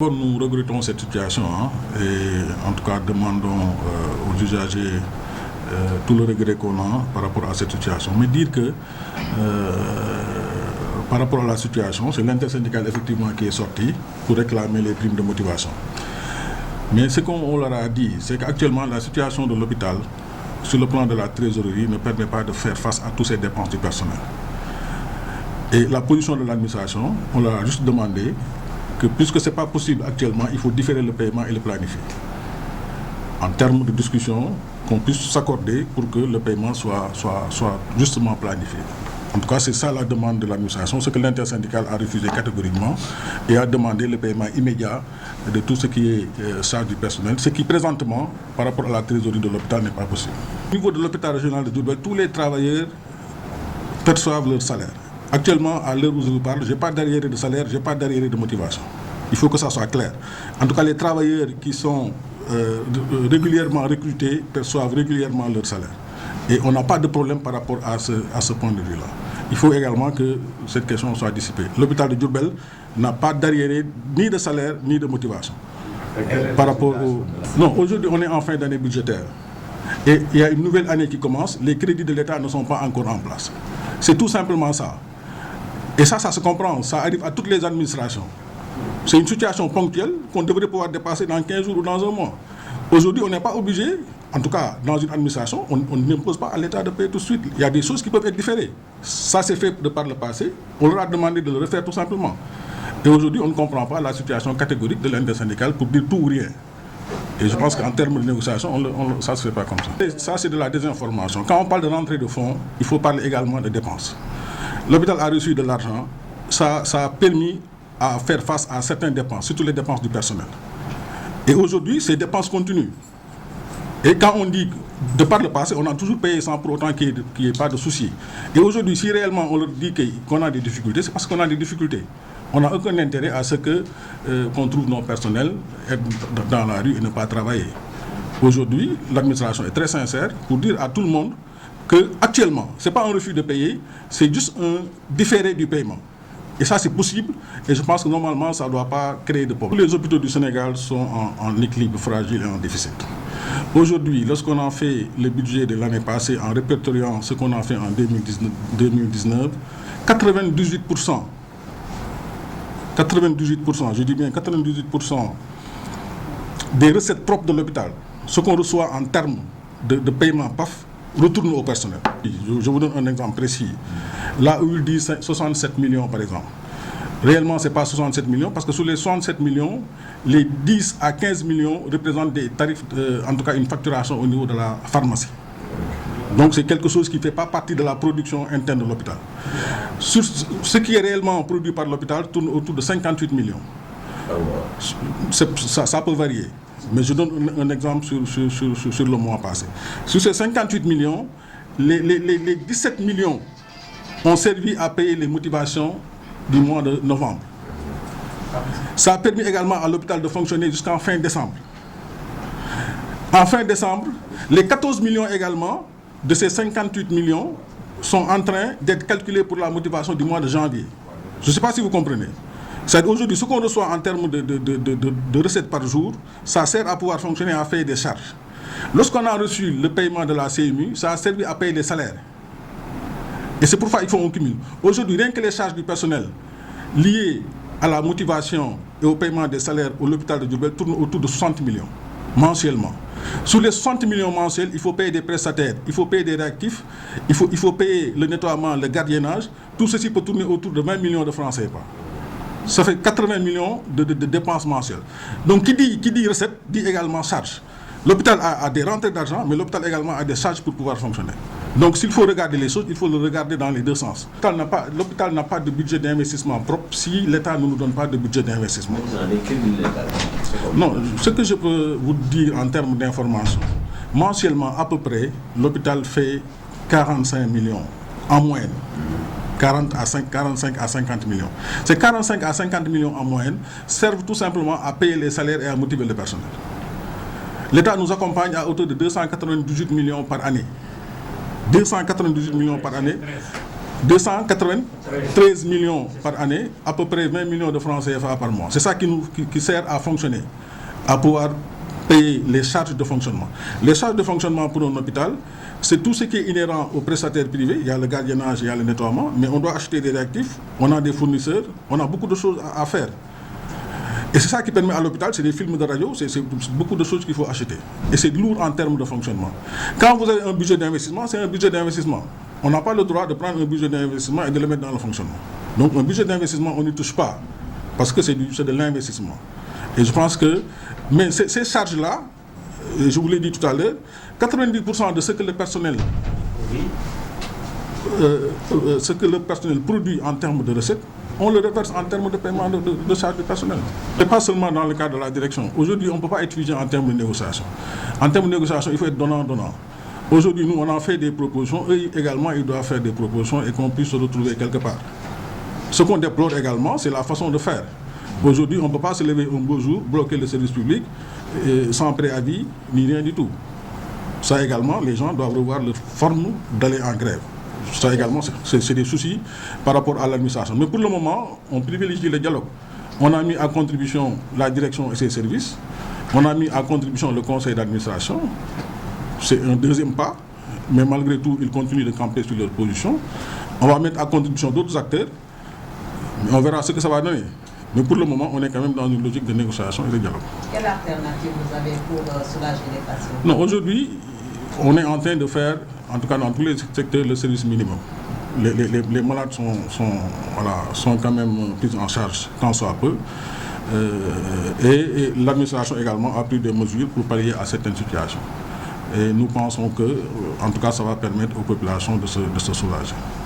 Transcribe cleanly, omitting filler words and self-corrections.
Nous regrettons cette situation et en tout cas demandons aux usagers tout le regret qu'on a par rapport à cette situation. Mais dire que par rapport à la situation, c'est l'intersyndicale effectivement qui est sorti pour réclamer les primes de motivation. Mais ce qu'on leur a dit, c'est qu'actuellement la situation de l'hôpital sur le plan de la trésorerie ne permet pas de faire face à toutes ces dépenses du personnel. Et la position de l'administration, on leur a juste demandé que puisque ce n'est pas possible actuellement, il faut différer le paiement et le planifier. En termes de discussion, qu'on puisse s'accorder pour que le paiement soit justement planifié. En tout cas, c'est ça la demande de l'administration, ce que l'intersyndicale a refusé catégoriquement et a demandé le paiement immédiat de tout ce qui est charge du personnel, ce qui présentement, par rapport à la trésorerie de l'hôpital, n'est pas possible. Au niveau de l'hôpital régional de Diourbel, tous les travailleurs perçoivent leur salaire. Actuellement, à l'heure où je vous parle, je n'ai pas d'arriéré de salaire, je n'ai pas d'arriéré de motivation. Il faut que ça soit clair. En tout cas, les travailleurs qui sont régulièrement recrutés perçoivent régulièrement leur salaire. Et on n'a pas de problème par rapport à ce point de vue-là. Il faut également que cette question soit dissipée. L'hôpital de Diourbel n'a pas d'arriéré ni de salaire ni de motivation. Par rapport au... Non, aujourd'hui, on est en fin d'année budgétaire. Et il y a une nouvelle année qui commence, les crédits de l'État ne sont pas encore en place. C'est tout simplement ça. Et ça se comprend, ça arrive à toutes les administrations. C'est une situation ponctuelle qu'on devrait pouvoir dépasser dans 15 jours ou dans un mois. Aujourd'hui, on n'est pas obligé, en tout cas dans une administration, on n'impose pas à l'État de payer tout de suite. Il y a des choses qui peuvent être différées. Ça s'est fait de par le passé, on leur a demandé de le refaire tout simplement. Et aujourd'hui, on ne comprend pas la situation catégorique de l'intersyndicale pour dire tout ou rien. Et je pense qu'en termes de négociation, ça ne se fait pas comme ça. Et ça, c'est de la désinformation. Quand on parle de rentrée de fonds, il faut parler également de dépenses. L'hôpital a reçu de l'argent, ça a permis à faire face à certaines dépenses, surtout les dépenses du personnel. Et aujourd'hui, ces dépenses continuent. Et quand on dit, de par le passé, on a toujours payé sans pour autant qu'il n'y ait pas de soucis. Et aujourd'hui, si réellement on leur dit qu'on a des difficultés, c'est parce qu'on a des difficultés. On n'a aucun intérêt à ce qu'on trouve nos personnels être dans la rue et ne pas travailler. Aujourd'hui, l'administration est très sincère pour dire à tout le monde qu'actuellement, ce n'est pas un refus de payer, c'est juste un différé du paiement. Et ça, c'est possible, et je pense que normalement, ça ne doit pas créer de problème. Tous les hôpitaux du Sénégal sont en équilibre fragile et en déficit. Aujourd'hui, lorsqu'on a fait le budget de l'année passée, en répertoriant ce qu'on a fait en 2019, 98%, je dis bien 98% des recettes propres de l'hôpital, ce qu'on reçoit en termes de paiement PAF, retourne au personnel. Je vous donne un exemple précis. Là où il dit 67 millions par exemple, réellement ce n'est pas 67 millions parce que sur les 67 millions, les 10 à 15 millions représentent des tarifs, en tout cas une facturation au niveau de la pharmacie. Donc c'est quelque chose qui ne fait pas partie de la production interne de l'hôpital. Ce qui est réellement produit par l'hôpital tourne autour de 58 millions. Ça peut varier. Mais je donne un exemple sur le mois passé. Sur ces 58 millions, les 17 millions ont servi à payer les motivations du mois de novembre. Ça a permis également à l'hôpital de fonctionner jusqu'en fin décembre. En fin décembre, les 14 millions également de ces 58 millions sont en train d'être calculés pour la motivation du mois de janvier. Je ne sais pas si vous comprenez. Aujourd'hui, ce qu'on reçoit en termes de recettes par jour, ça sert à pouvoir fonctionner, à faire des charges. Lorsqu'on a reçu le paiement de la CMU, ça a servi à payer les salaires. Et c'est pour ça qu'il faut un cumul. Aujourd'hui, rien que les charges du personnel liées à la motivation et au paiement des salaires au l'hôpital de Diourbel tournent autour de 60 millions mensuellement. Sur les 60 millions mensuels, il faut payer des prestataires, il faut payer des réactifs, il faut payer le nettoiement, le gardiennage. Tout ceci peut tourner autour de 20 millions de francs CFA. Ça fait 80 millions de dépenses mensuelles. Donc qui dit recette, dit également charge. L'hôpital a des rentrées d'argent, mais l'hôpital également a des charges pour pouvoir fonctionner. Donc s'il faut regarder les choses, il faut le regarder dans les deux sens. L'hôpital n'a pas de budget d'investissement propre si l'État ne nous donne pas de budget d'investissement. Non, ce que je peux vous dire en termes d'information, mensuellement à peu près, l'hôpital fait 45 millions en moyenne. 45 à 50 millions. Ces 45 à 50 millions en moyenne servent tout simplement à payer les salaires et à motiver le personnel. L'État nous accompagne à hauteur de 298 millions par année. 298 millions par année. 293 millions par année, à peu près 20 millions de francs CFA par mois. C'est ça qui sert à fonctionner, à pouvoir payer les charges de fonctionnement. Les charges de fonctionnement pour un hôpital, c'est tout ce qui est inhérent aux prestataires privés. Il y a le gardiennage, il y a le nettoiement, mais on doit acheter des réactifs, on a des fournisseurs, on a beaucoup de choses à faire. Et c'est ça qui permet à l'hôpital, c'est des films de radio, c'est beaucoup de choses qu'il faut acheter. Et c'est lourd en termes de fonctionnement. Quand vous avez un budget d'investissement, c'est un budget d'investissement. On n'a pas le droit de prendre un budget d'investissement et de le mettre dans le fonctionnement. Donc un budget d'investissement, on n'y touche pas, parce que c'est de l'investissement. Et je pense que, mais ces charges-là, je vous l'ai dit tout à l'heure, 90% de ce que le personnel produit en termes de recettes, on le reverse en termes de paiement de charges du personnel. Et pas seulement dans le cadre de la direction. Aujourd'hui, on ne peut pas être figé en termes de négociation. En termes de négociation, il faut être donnant-donnant. Aujourd'hui, nous, on a fait des propositions. Eux également, ils doivent faire des propositions et qu'on puisse se retrouver quelque part. Ce qu'on déplore également, c'est la façon de faire. Aujourd'hui, on ne peut pas se lever un beau jour, bloquer le service public sans préavis, ni rien du tout. Ça également, les gens doivent revoir leur forme d'aller en grève. Ça également, c'est des soucis par rapport à l'administration. Mais pour le moment, on privilégie le dialogue. On a mis à contribution la direction et ses services. On a mis à contribution le conseil d'administration. C'est un deuxième pas. Mais malgré tout, ils continuent de camper sur leur position. On va mettre à contribution d'autres acteurs. On verra ce que ça va donner. Mais pour le moment, on est quand même dans une logique de négociation et de dialogue. Quelle alternative vous avez pour soulager les patients? Non, aujourd'hui, on est en train de faire, en tout cas dans tous les secteurs, le service minimum. Les malades sont quand même pris en charge tant soit peu. Et l'administration également a pris des mesures pour pallier à certaines situations. Et nous pensons que, en tout cas, ça va permettre aux populations de se soulager.